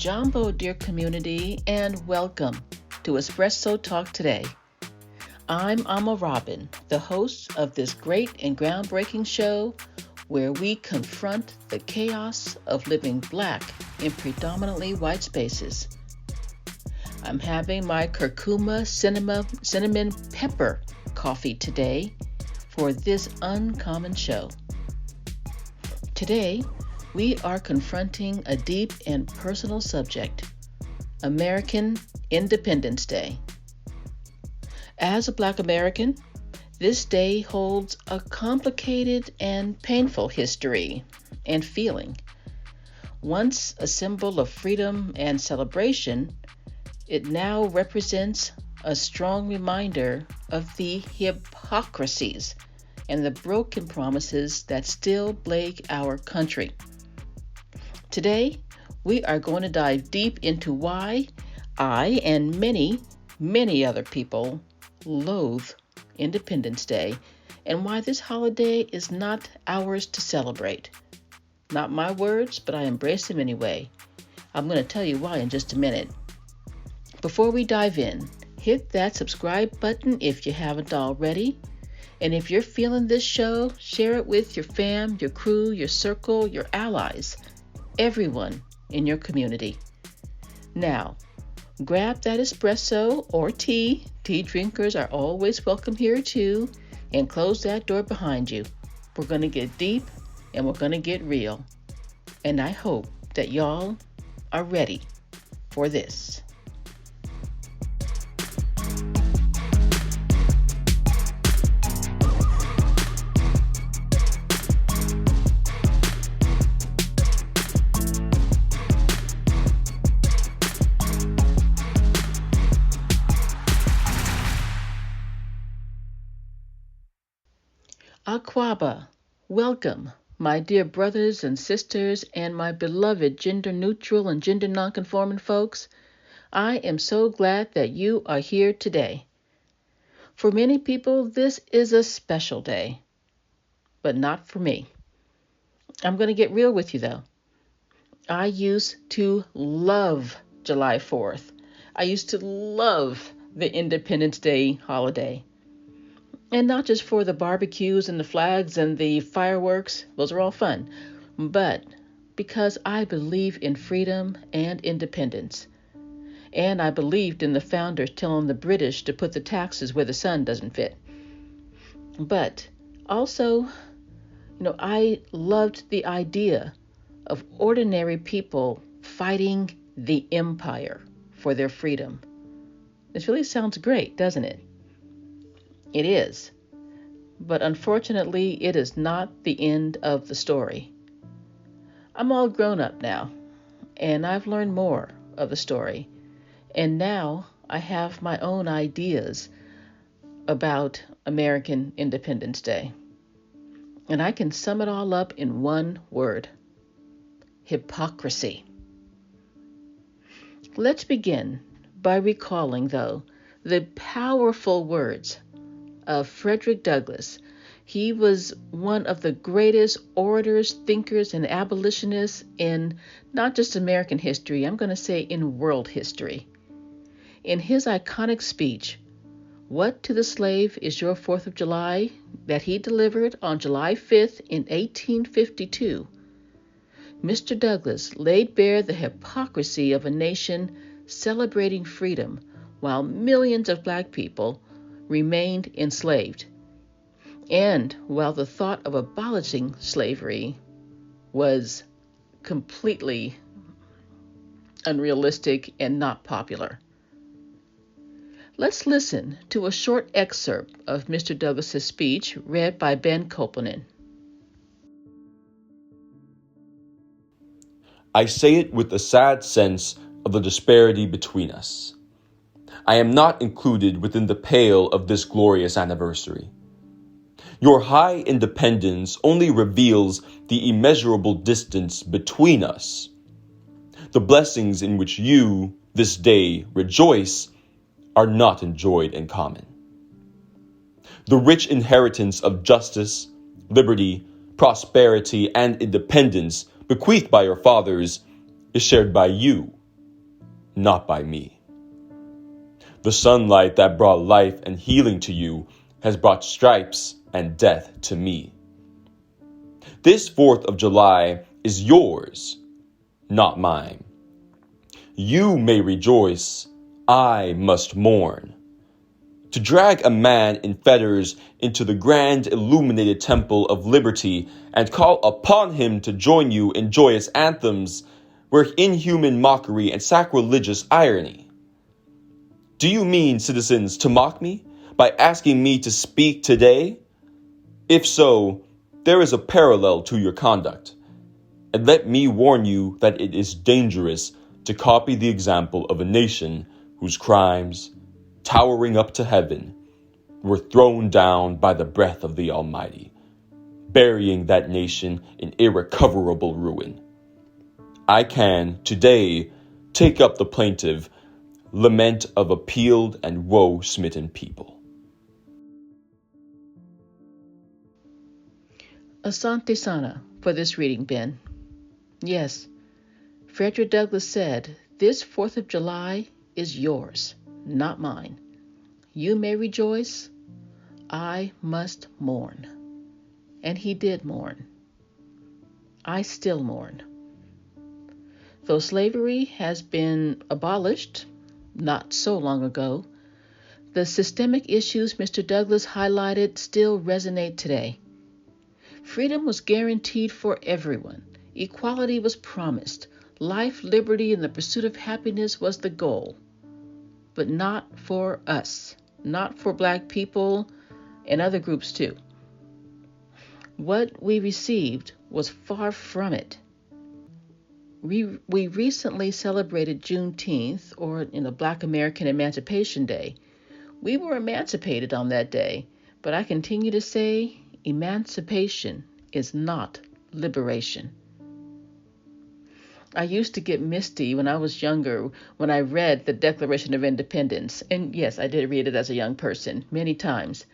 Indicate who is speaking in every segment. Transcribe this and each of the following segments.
Speaker 1: Jumbo, dear community, and welcome to Espresso Talk today. I'm Amma Robin, the host of this great and groundbreaking show where we confront the chaos of living Black in predominantly white spaces. I'm having my curcuma cinnamon pepper coffee today for this uncommon show. Today, we are confronting a deep and personal subject, American Independence Day. As a Black American, this day holds a complicated and painful history and feeling. Once a symbol of freedom and celebration, it now represents a strong reminder of the hypocrisies and the broken promises that still plague our country. Today, we are going to dive deep into why I and many other people loathe Independence Day and why this holiday is not ours to celebrate. Not my words, but I embrace them anyway. I'm going to tell you why in just a minute. Before we dive in, hit that subscribe button if you haven't already. And if you're feeling this show, share it with your fam, your crew, your circle, your allies. Everyone in your community. Now, grab that espresso or tea. Tea drinkers are always welcome here too. And close that door behind you. We're going to get deep and we're going to get real. And I hope that y'all are ready for this. Aquaba, welcome, my dear brothers and sisters and my beloved gender-neutral and gender-nonconforming folks. I am so glad that you are here today. For many people, this is a special day, but not for me. I'm going to get real with you, though. I used to love July 4th. I used to love the Independence Day holiday. And not just for the barbecues and the flags and the fireworks, those are all fun, but because I believe in freedom and independence. And I believed in the founders telling the British to put the taxes where the sun doesn't fit. But also, I loved the idea of ordinary people fighting the empire for their freedom. This really sounds great, doesn't it? It is, but unfortunately, it is not the end of the story. I'm all grown up now, and I've learned more of the story, and now I have my own ideas about American Independence Day. And I can sum it all up in one word: hypocrisy. Let's begin by recalling, though, the powerful words of Frederick Douglass. He was one of the greatest orators, thinkers, and abolitionists in not just American history, I'm going to say in world history. In his iconic speech, "What to the Slave is Your 4th of July?" that he delivered on July 5th in 1852, Mr. Douglass laid bare the hypocrisy of a nation celebrating freedom while millions of Black people remained enslaved, and while the thought of abolishing slavery was completely unrealistic and not popular. Let's listen to a short excerpt of Mr. Douglass's speech read by Ben Copeland.
Speaker 2: I say it with a sad sense of the disparity between us. I am not included within the pale of this glorious anniversary. Your high independence only reveals the immeasurable distance between us. The blessings in which you, this day, rejoice are not enjoyed in common. The rich inheritance of justice, liberty, prosperity, and independence bequeathed by your fathers is shared by you, not by me. The sunlight that brought life and healing to you has brought stripes and death to me. This 4th of July is yours, not mine. You may rejoice, I must mourn. To drag a man in fetters into the grand illuminated temple of liberty and call upon him to join you in joyous anthems were inhuman mockery and sacrilegious irony. Do you mean, citizens, to mock me by asking me to speak today? If so, there is a parallel to your conduct. And let me warn you that it is dangerous to copy the example of a nation whose crimes, towering up to heaven, were thrown down by the breath of the Almighty, burying that nation in irrecoverable ruin. I can, today, take up the plaintive lament of a peeled and woe-smitten people.
Speaker 1: Asante sana for this reading, Ben. Yes, Frederick Douglass said, this 4th of July is yours, not mine. You may rejoice, I must mourn. And he did mourn. I still mourn. Though slavery has been abolished not so long ago, the systemic issues Mr. Douglass highlighted still resonate today. Freedom was guaranteed for everyone. Equality was promised. Life, liberty, and the pursuit of happiness was the goal. But not for us, not for Black people and other groups too. What we received was far from it. We recently celebrated Juneteenth, or Black American Emancipation Day. We were emancipated on that day, but I continue to say emancipation is not liberation. I used to get misty when I was younger when I read the Declaration of Independence. And yes, I did read it as a young person many times.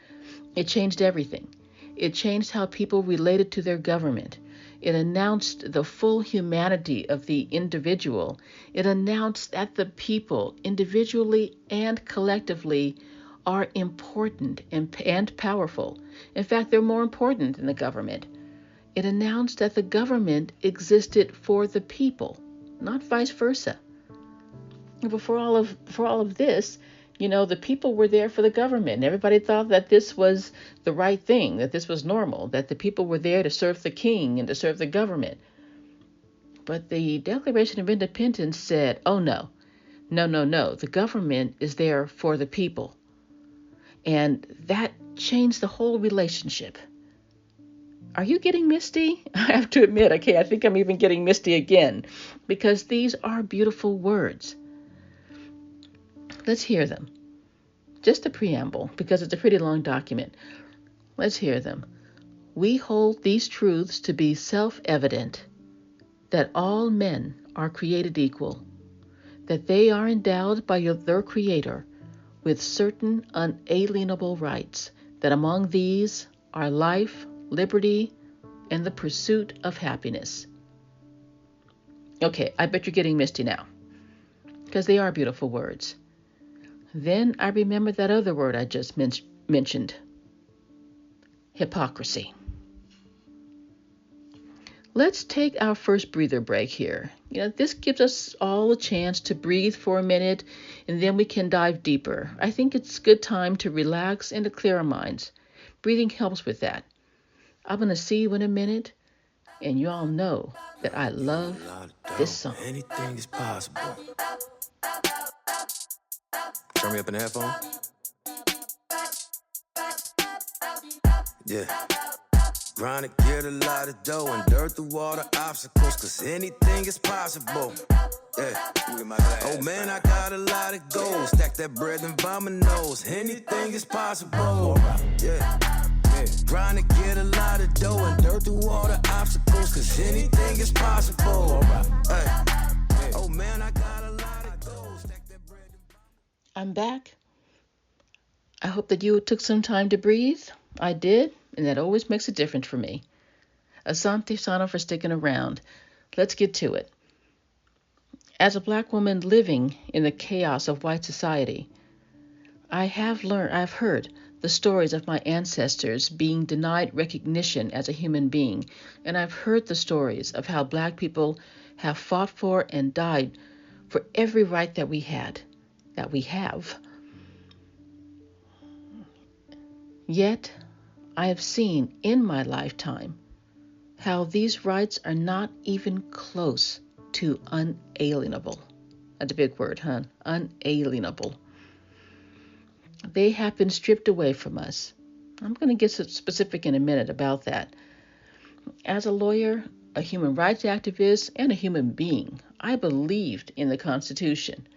Speaker 1: It changed everything. It changed how people related to their government. It announced the full humanity of the individual. It announced that the people, individually and collectively, are important and powerful. In fact, they're more important than the government. It announced that the government existed for the people, not vice versa. But for all of this, the people were there for the government. Everybody thought that this was the right thing, that this was normal, that the people were there to serve the king and to serve the government. But the Declaration of Independence said, oh no, the government is there for the people. And that changed the whole relationship. Are you getting misty? I have to admit, I think I'm even getting misty again, because these are beautiful words. Let's hear them. Just the preamble, because it's a pretty long document. Let's hear them. We hold these truths to be self-evident, that all men are created equal, that they are endowed by their Creator with certain unalienable rights, that among these are life, liberty, and the pursuit of happiness. Okay, I bet you're getting misty now, because they are beautiful words. Then I remember that other word I just mentioned, hypocrisy. Let's take our first breather break here. This gives us all a chance to breathe for a minute, and then we can dive deeper. I think it's a good time to relax and to clear our minds. Breathing helps with that. I'm going to see you in a minute, and you all know that I love this song.
Speaker 3: Anything is possible. Turn me up in the headphone. Yeah. Trying to get a lot of dough and dirt through all the obstacles, cause anything is possible. Yeah. Oh man, I got a lot of goals. Stack that bread and by my nose. Anything is possible. Yeah. Trying to get a lot of dough and dirt through all the obstacles, cause anything is possible. Hey. Oh man, I got a lot of goals. Stack that bread and
Speaker 1: I'm back. I hope that you took some time to breathe. I did, and that always makes a difference for me. Asante sana for sticking around. Let's get to it. As a black woman living in the chaos of white society, I've heard the stories of my ancestors being denied recognition as a human being, and I've heard the stories of how black people have fought for and died for every right that we have. Yet, I have seen in my lifetime how these rights are not even close to unalienable. That's a big word, huh? Unalienable. They have been stripped away from us. I'm going to get specific in a minute about that. As a lawyer, a human rights activist, and a human being, I believed in the Constitution.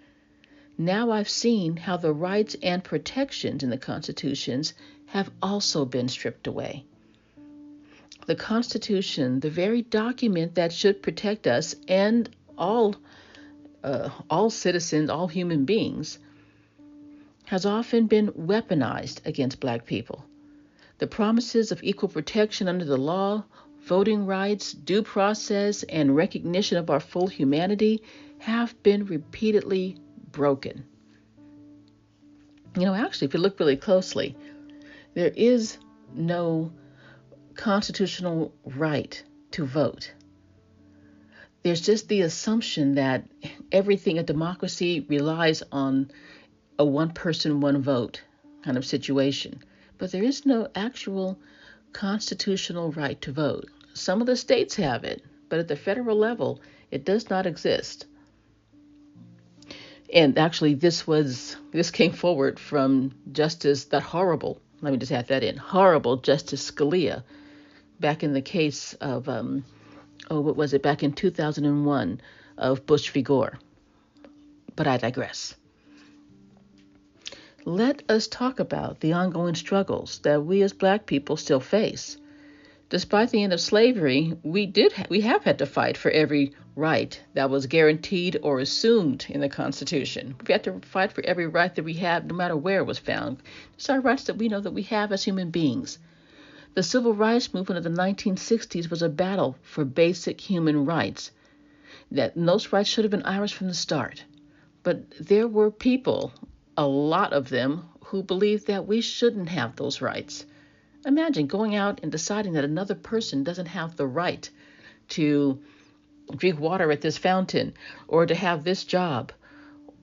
Speaker 1: Now I've seen how the rights and protections in the Constitutions have also been stripped away. The Constitution, the very document that should protect us and all citizens, all human beings, has often been weaponized against black people. The promises of equal protection under the law, voting rights, due process, and recognition of our full humanity have been repeatedly broken. Actually, if you look really closely, there is no constitutional right to vote. There's just the assumption that everything in democracy relies on a one person, one vote kind of situation. But there is no actual constitutional right to vote. Some of the states have it, but at the federal level, it does not exist. And actually, this came forward from horrible Justice Scalia, back in the case of, back in 2001 of Bush v. Gore. But I digress. Let us talk about the ongoing struggles that we as black people still face. Despite the end of slavery, we have had to fight for every right that was guaranteed or assumed in the Constitution. We had to fight for every right that we have, no matter where it was found. It's our rights that we know that we have as human beings. The civil rights movement of the 1960s was a battle for basic human rights. Those rights should have been ours from the start. But there were people, a lot of them, who believed that we shouldn't have those rights. Imagine going out and deciding that another person doesn't have the right to drink water at this fountain, or to have this job,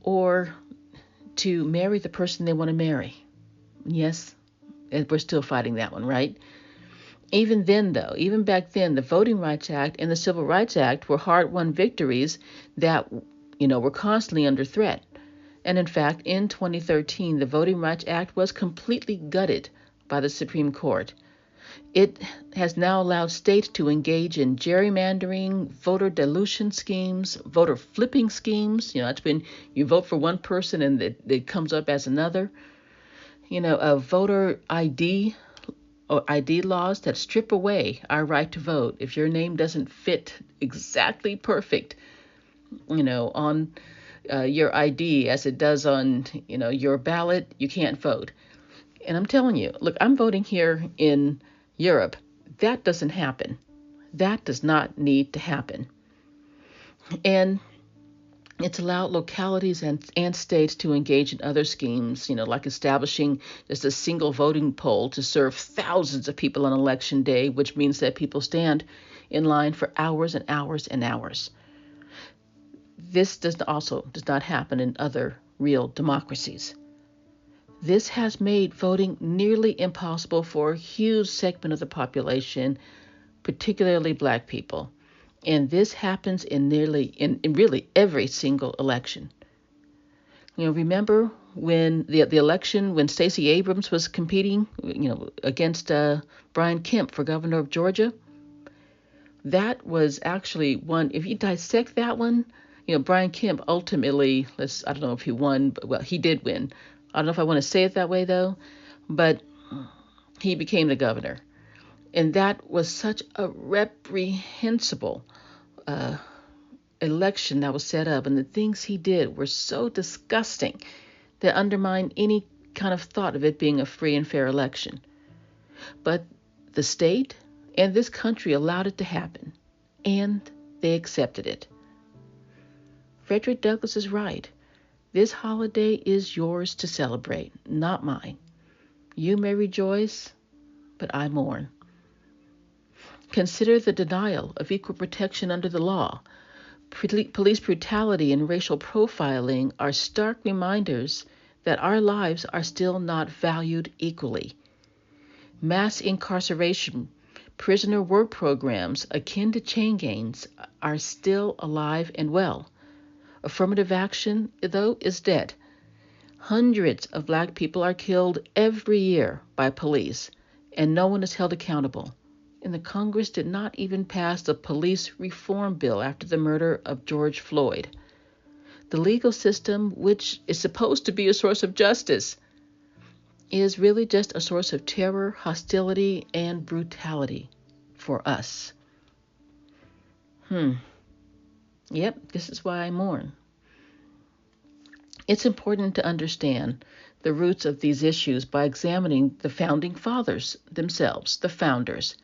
Speaker 1: or to marry the person they want to marry. Yes, and we're still fighting that one, right? Even back then, the Voting Rights Act and the Civil Rights Act were hard-won victories that, were constantly under threat. And in fact, in 2013, the Voting Rights Act was completely gutted by the Supreme Court. It has now allowed states to engage in gerrymandering, voter dilution schemes, voter flipping schemes. It's when you vote for one person and it comes up as another. A voter ID or ID laws that strip away our right to vote. If your name doesn't fit exactly perfect, on your ID as it does on, your ballot, you can't vote. And I'm telling you, look, I'm voting here in Europe. That doesn't happen. That does not need to happen. And it's allowed localities and states to engage in other schemes, like establishing just a single voting poll to serve thousands of people on election day, which means that people stand in line for hours and hours and hours. This does not happen in other real democracies. This has made voting nearly impossible for a huge segment of the population, particularly black people. And this happens in really every single election. Remember when the election when Stacey Abrams was competing, against Brian Kemp for governor of Georgia? That was actually one. If you dissect that one, Brian Kemp ultimately, I don't know if he won, but he did win. I don't know if I want to say it that way though, but he became the governor. And that was such a reprehensible election that was set up, and the things he did were so disgusting that undermined any kind of thought of it being a free and fair election. But the state and this country allowed it to happen, and they accepted it. Frederick Douglass is right. This holiday is yours to celebrate, not mine. You may rejoice, but I mourn. Consider the denial of equal protection under the law. Police brutality and racial profiling are stark reminders that our lives are still not valued equally. Mass incarceration, prisoner work programs akin to chain gangs are still alive and well. Affirmative action, though, is dead. Hundreds of black people are killed every year by police, and no one is held accountable. And the Congress did not even pass the police reform bill after the murder of George Floyd. The legal system, which is supposed to be a source of justice, is really just a source of terror, hostility, and brutality for us. Yep, this is why I mourn. It's important to understand the roots of these issues by examining the founding fathers themselves, the founders.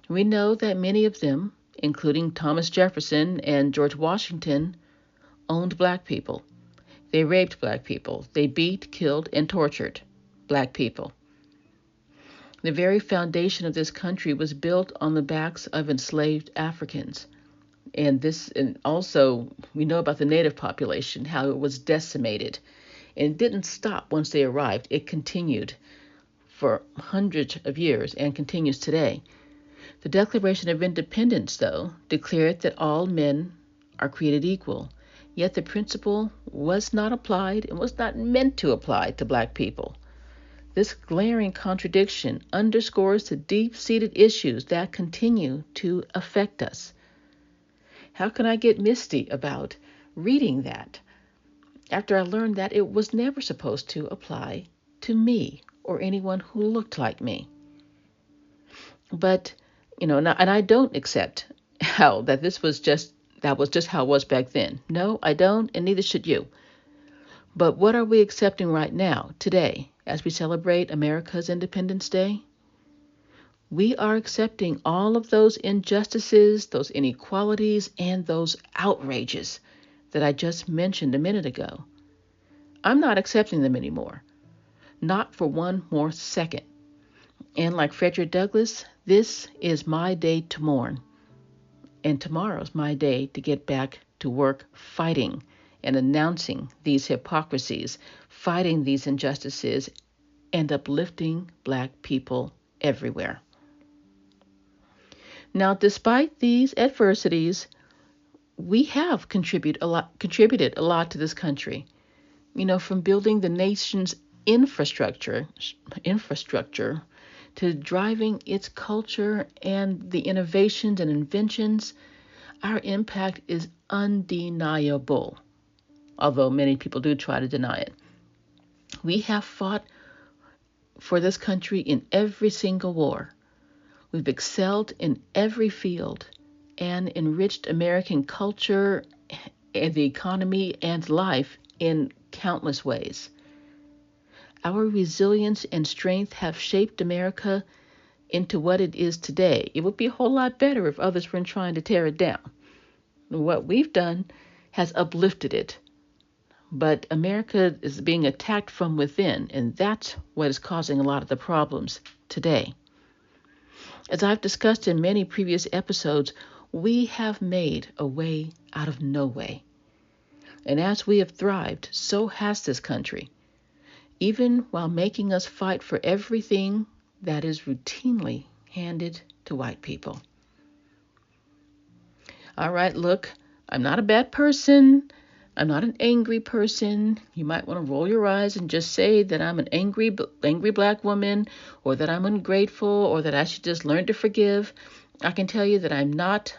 Speaker 1: We know that many of them, including Thomas Jefferson and George Washington, owned black people. They raped black people. They beat, killed, and tortured black people. The very foundation of this country was built on the backs of enslaved Africans. And also we know about the native population, how it was decimated. And it didn't stop once they arrived. It continued for hundreds of years and continues today. The Declaration of Independence, though, declared that all men are created equal. Yet the principle was not applied and was not meant to apply to black people. This glaring contradiction underscores the deep-seated issues that continue to affect us. How can I get misty about reading that after I learned that it was never supposed to apply to me or anyone who looked like me? But, and I don't accept that was just how it was back then. No, I don't, and neither should you. But what are we accepting right now, today, as we celebrate America's Independence Day? We are accepting all of those injustices, those inequalities, and those outrages that I just mentioned a minute ago. I'm not accepting them anymore. Not for one more second. And like Frederick Douglass, this is my day to mourn. And tomorrow's my day to get back to work fighting and announcing these hypocrisies, fighting these injustices, and uplifting black people everywhere. Now, despite these adversities, we have contributed a lot to this country. From building the nation's infrastructure to driving its culture and the innovations and inventions, our impact is undeniable, although many people do try to deny it. We have fought for this country in every single war. We've excelled in every field and enriched American culture and the economy and life in countless ways. Our resilience and strength have shaped America into what it is today. It would be a whole lot better if others weren't trying to tear it down. What we've done has uplifted it. But America is being attacked from within, and that's what is causing a lot of the problems today. As I've discussed in many previous episodes, we have made a way out of no way. And as we have thrived, so has this country, even while making us fight for everything that is routinely handed to white people. All right, look, I'm not a bad person. I'm not an angry person. You might want to roll your eyes and just say that I'm an angry black woman, or that I'm ungrateful, or that I should just learn to forgive. I can tell you that I'm not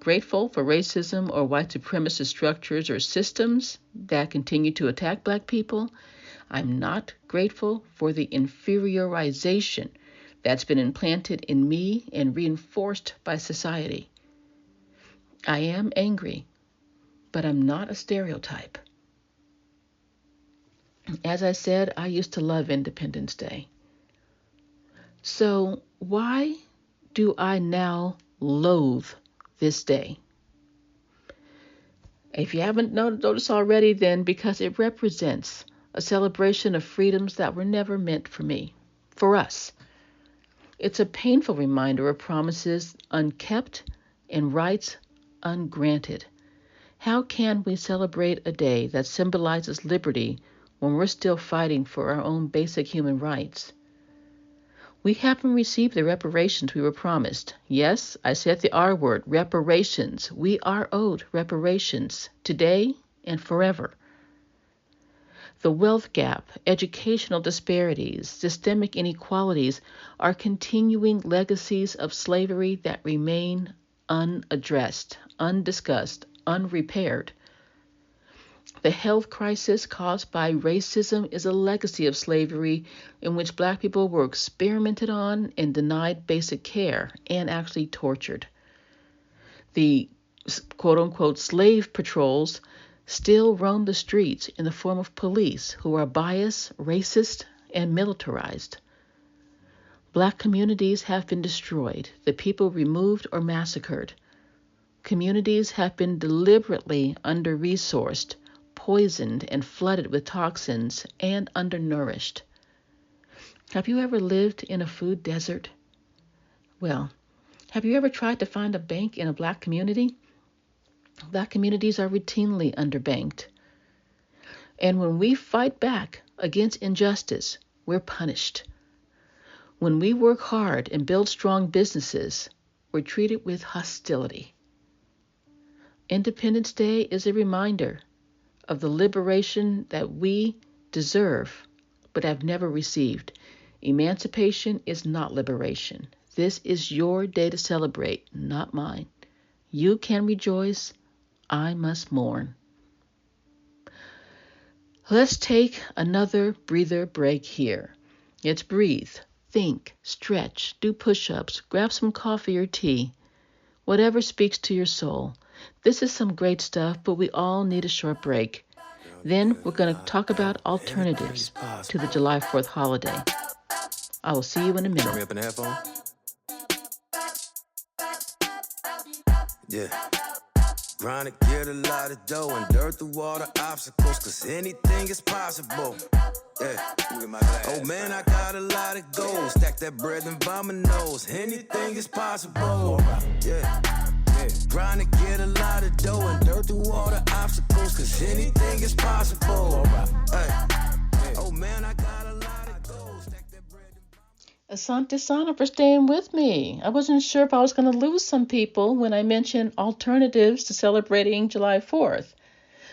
Speaker 1: grateful for racism or white supremacist structures or systems that continue to attack black people. I'm not grateful for the inferiorization that's been implanted in me and reinforced by society. I am angry, but I'm not a stereotype. As I said, I used to love Independence Day. So why do I now loathe this day? If you haven't noticed already, then because it represents a celebration of freedoms that were never meant for me, for us. It's a painful reminder of promises unkept and rights ungranted. How can we celebrate a day that symbolizes liberty when we're still fighting for our own basic human rights? We haven't received the reparations we were promised. Yes, I said the R word, reparations. We are owed reparations today and forever. The wealth gap, educational disparities, systemic inequalities are continuing legacies of slavery that remain unaddressed, undiscussed, unrepaired. The health crisis caused by racism is a legacy of slavery in which Black people were experimented on and denied basic care and actually tortured. The quote-unquote slave patrols still roam the streets in the form of police who are biased, racist, and militarized. Black communities have been destroyed, the people removed or massacred. Communities have been deliberately under-resourced, poisoned and flooded with toxins, and undernourished. Have you ever lived in a food desert? Well, have you ever tried to find a bank in a Black community? Black communities are routinely underbanked. And when we fight back against injustice, we're punished. When we work hard and build strong businesses, we're treated with hostility. Independence Day is a reminder of the liberation that we deserve but have never received. Emancipation is not liberation. This is your day to celebrate, not mine. You can rejoice. I must mourn. Let's take another breather break here. Let's breathe, think, stretch, do push-ups, grab some coffee or tea, whatever speaks to your soul. This is some great stuff, but we all need a short break. Then we're going to talk about alternatives to the July 4th holiday. I will see you in a minute.
Speaker 3: Turn me up in the headphone. Yeah. Trying to get a lot of dough and dirt through all the obstacles, cause anything is possible. Yeah. Oh man, I got a lot of goals. Stack that bread and vomit nose. Anything is possible. Yeah. Trying to get a lot of dough and dirt through all the obstacles, cause anything is possible. Hey. Oh man, I got a lot of goals. Stack that bread and
Speaker 1: Asante Sana for staying with me. I wasn't sure if I was going to lose some people when I mentioned alternatives to celebrating July 4th.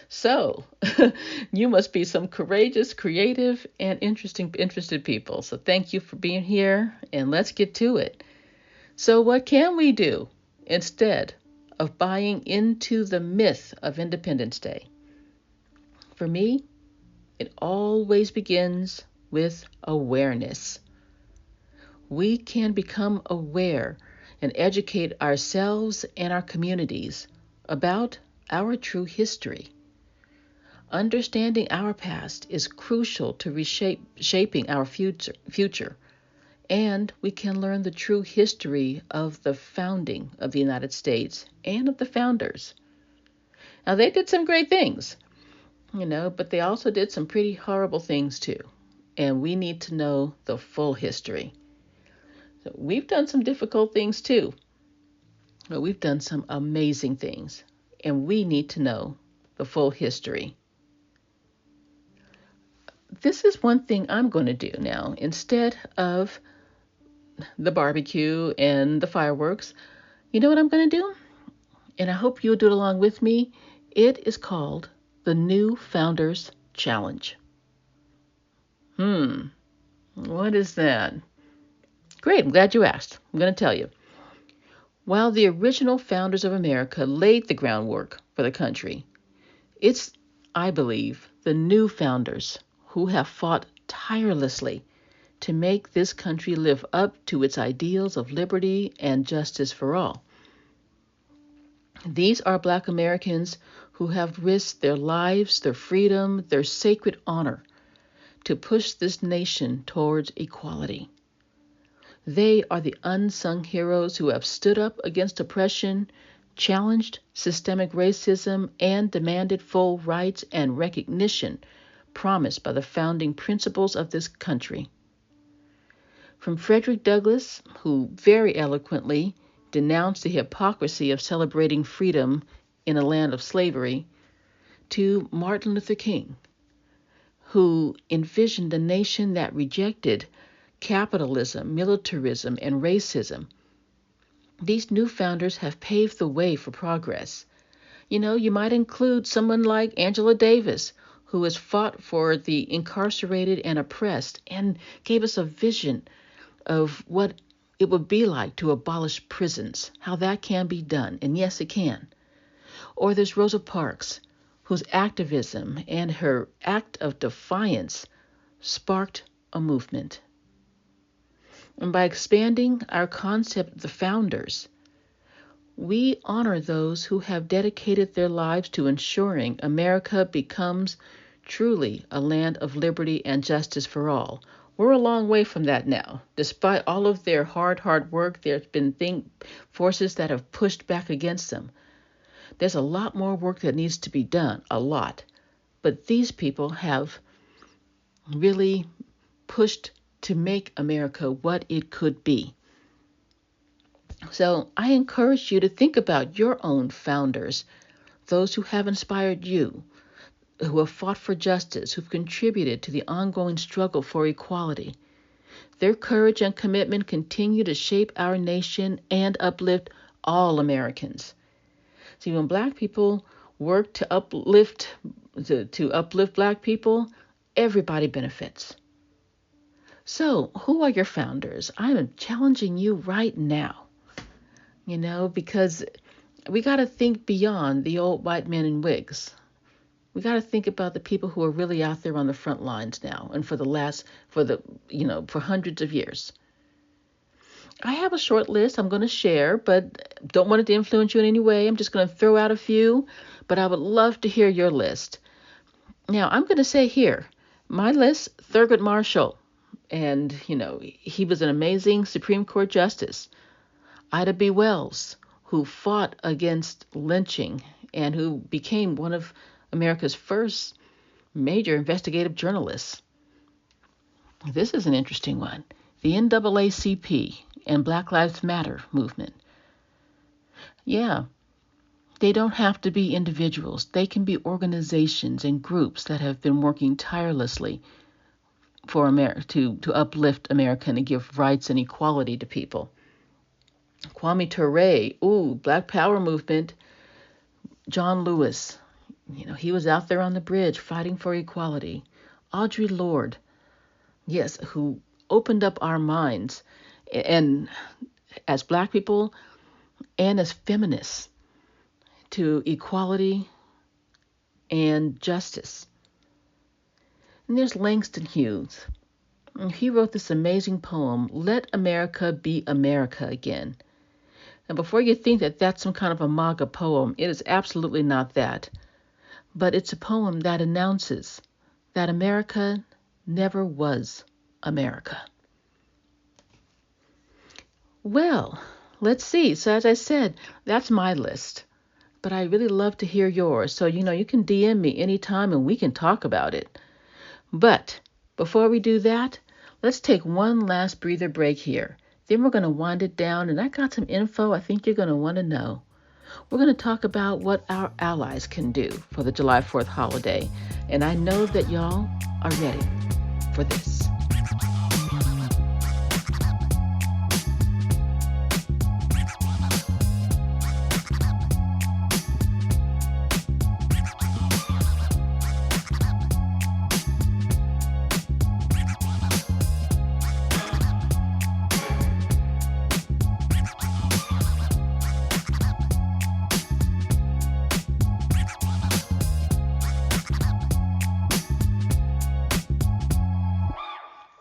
Speaker 1: So, you must be some courageous, creative, and interested people. So thank you for being here, and let's get to it. So what can we do instead of buying into the myth of Independence Day? For me, it always begins with awareness. We can become aware and educate ourselves and our communities about our true history. Understanding our past is crucial to reshaping our future, and we can learn the true history of the founding of the United States and of the founders. Now, they did some great things, but they also did some pretty horrible things too, and we need to know the full history. So we've done some difficult things too, but we've done some amazing things, and we need to know the full history. This is one thing I'm going to do now. Instead of the barbecue and the fireworks, you know what I'm going to do? And I hope you'll do it along with me. It is called the New Founders Challenge. What is that? Great, I'm glad you asked. I'm going to tell you. While the original founders of America laid the groundwork for the country, it's, I believe, the new founders who have fought tirelessly to make this country live up to its ideals of liberty and justice for all. These are Black Americans who have risked their lives, their freedom, their sacred honor to push this nation towards equality. They are the unsung heroes who have stood up against oppression, challenged systemic racism, and demanded full rights and recognition promised by the founding principles of this country. From Frederick Douglass, who very eloquently denounced the hypocrisy of celebrating freedom in a land of slavery, to Martin Luther King, who envisioned a nation that rejected capitalism, militarism, and racism. These new founders have paved the way for progress. You might include someone like Angela Davis, who has fought for the incarcerated and oppressed and gave us a vision of what it would be like to abolish prisons, how that can be done, and yes, it can. Or there's Rosa Parks, whose activism and her act of defiance sparked a movement. And by expanding our concept of the founders, we honor those who have dedicated their lives to ensuring America becomes truly a land of liberty and justice for all. We're a long way from that now. Despite all of their hard work, there's been forces that have pushed back against them. There's a lot more work that needs to be done, a lot. But these people have really pushed to make America what it could be. So I encourage you to think about your own founders, those who have inspired you, who have fought for justice, who've contributed to the ongoing struggle for equality. Their courage and commitment continue to shape our nation and uplift all Americans. See, when Black people work to uplift Black people, everybody benefits. So, who are your founders? I'm challenging you right now, because we got to think beyond the old white men in wigs. We got to think about the people who are really out there on the front lines now and for hundreds of years. I have a short list I'm going to share, but don't want it to influence you in any way. I'm just going to throw out a few, but I would love to hear your list. Now, I'm going to say here, my list, Thurgood Marshall, and, he was an amazing Supreme Court justice. Ida B. Wells, who fought against lynching and who became one of America's first major investigative journalists. This is an interesting one. The NAACP and Black Lives Matter movement. Yeah, they don't have to be individuals. They can be organizations and groups that have been working tirelessly for to uplift America and to give rights and equality to people. Kwame Ture, Black Power movement. John Lewis, he was out there on the bridge fighting for equality. Audre Lorde, yes, who opened up our minds and as Black people and as feminists to equality and justice. And there's Langston Hughes. He wrote this amazing poem, Let America Be America Again. And before you think that that's some kind of a MAGA poem, it is absolutely not that. But it's a poem that announces that America never was America. Well, let's see. So as I said, that's my list. But I really love to hear yours. So, you can DM me anytime and we can talk about it. But before we do that, let's take one last breather break here. Then we're going to wind it down, and I got some info I think you're going to want to know. We're going to talk about what our allies can do for the July 4th holiday, and I know that y'all are ready for this.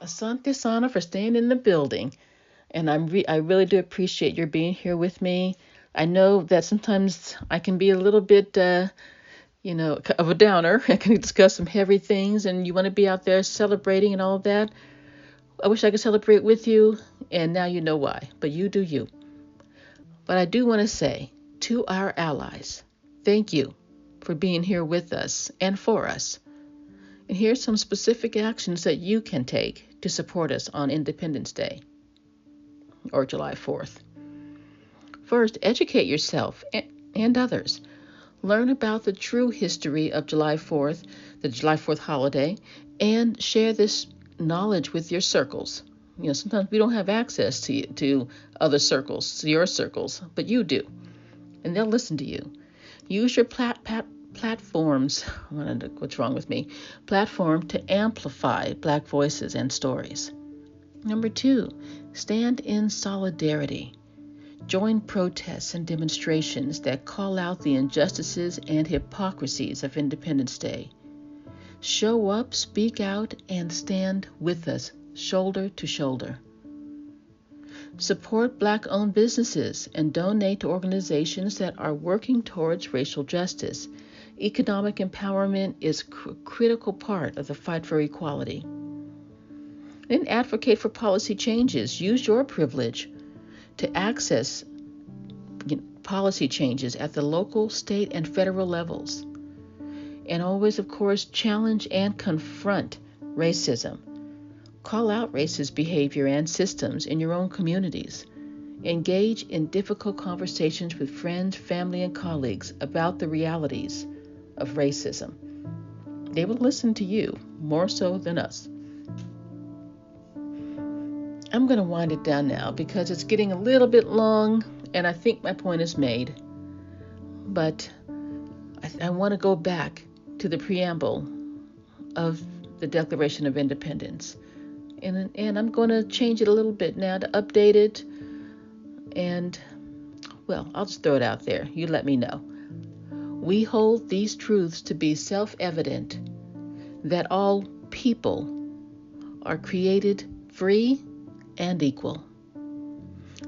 Speaker 1: Asante Sana for staying in the building. And I really do appreciate your being here with me. I know that sometimes I can be a little bit, of a downer. I can discuss some heavy things and you want to be out there celebrating and all of that. I wish I could celebrate with you, and now you know why. But you do you. But I do want to say To our allies, thank you for being here with us and for us. And here's some specific actions that you can take to support us on Independence Day or July 4th. First, educate yourself and others. Learn about the true history of July 4th, the July 4th holiday, and share this knowledge with your circles. Sometimes we don't have access to other circles, to your circles, but you do, and they'll listen to you. Use your platforms, what's wrong with me? Platform to amplify Black voices and stories. Number 2, stand in solidarity. Join protests and demonstrations that call out the injustices and hypocrisies of Independence Day. Show up, speak out, and stand with us, shoulder to shoulder. Support Black-owned businesses and donate to organizations that are working towards racial justice. Economic empowerment is a critical part of the fight for equality. Then advocate for policy changes. Use your privilege to access policy changes at the local, state, and federal levels. And always, of course, challenge and confront racism. Call out racist behavior and systems in your own communities. Engage in difficult conversations with friends, family, and colleagues about the realities of racism. They will listen to you more so than us. I'm going to wind it down now because it's getting a little bit long and I think my point is made. But I want to go back to the preamble of the Declaration of Independence. And I'm going to change it a little bit now to update it. And, well, I'll just throw it out there. You let me know. We hold these truths to be self-evident, that all people are created free and equal,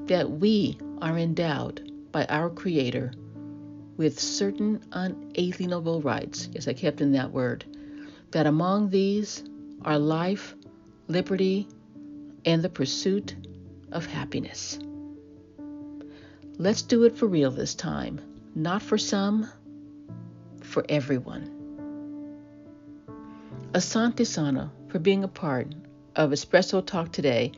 Speaker 1: that we are endowed by our Creator with certain unalienable rights, yes, I kept in that word, that among these are life, liberty, and the pursuit of happiness. Let's do it for real this time, not for some, for everyone. Asante Sana for being a part of Espresso Talk today.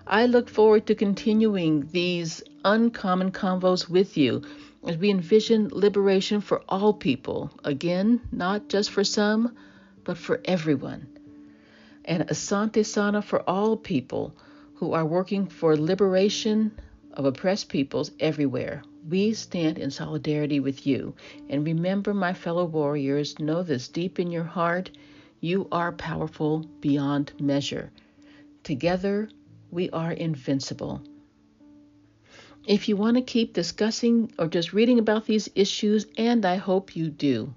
Speaker 1: I look forward to continuing these uncommon convos with you as we envision liberation for all people. Again, not just for some, but for everyone. And Asante Sana for all people who are working for liberation of oppressed peoples everywhere. We stand in solidarity with you. And remember, my fellow warriors, know this deep in your heart, you are powerful beyond measure. Together, we are invincible. If you want to keep discussing or just reading about these issues, and I hope you do,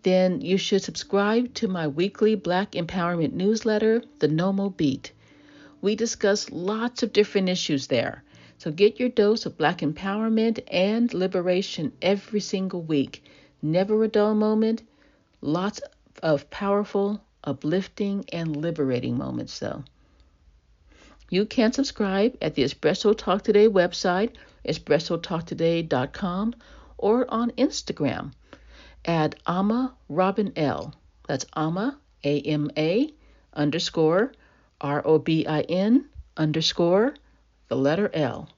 Speaker 1: then you should subscribe to my weekly Black Empowerment newsletter, The NOMO Beat. We discuss lots of different issues there. So get your dose of Black empowerment and liberation every single week. Never a dull moment. Lots of powerful, uplifting, and liberating moments, though. You can subscribe at the Espresso Talk Today website, espressotalktoday.com, or on Instagram at Ama Robin L. That's Ama, A-M-A, _ ROBIN _ the letter L.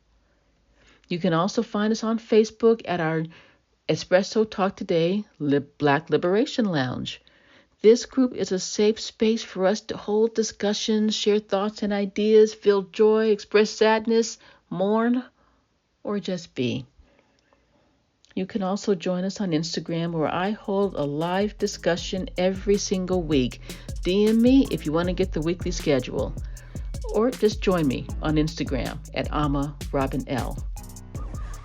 Speaker 1: You can also find us on Facebook at our Espresso Talk Today Black Liberation Lounge. This group is a safe space for us to hold discussions, share thoughts and ideas, feel joy, express sadness, mourn, or just be. You can also join us on Instagram, where I hold a live discussion every single week. DM me if you want to get the weekly schedule, or just join me on Instagram at Ama Robin L.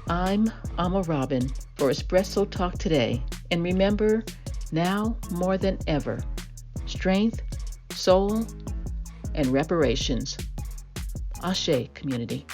Speaker 1: I'm Ama Robin for Espresso Talk Today, and remember, now more than ever, strength, soul, and reparations. Ashe, community.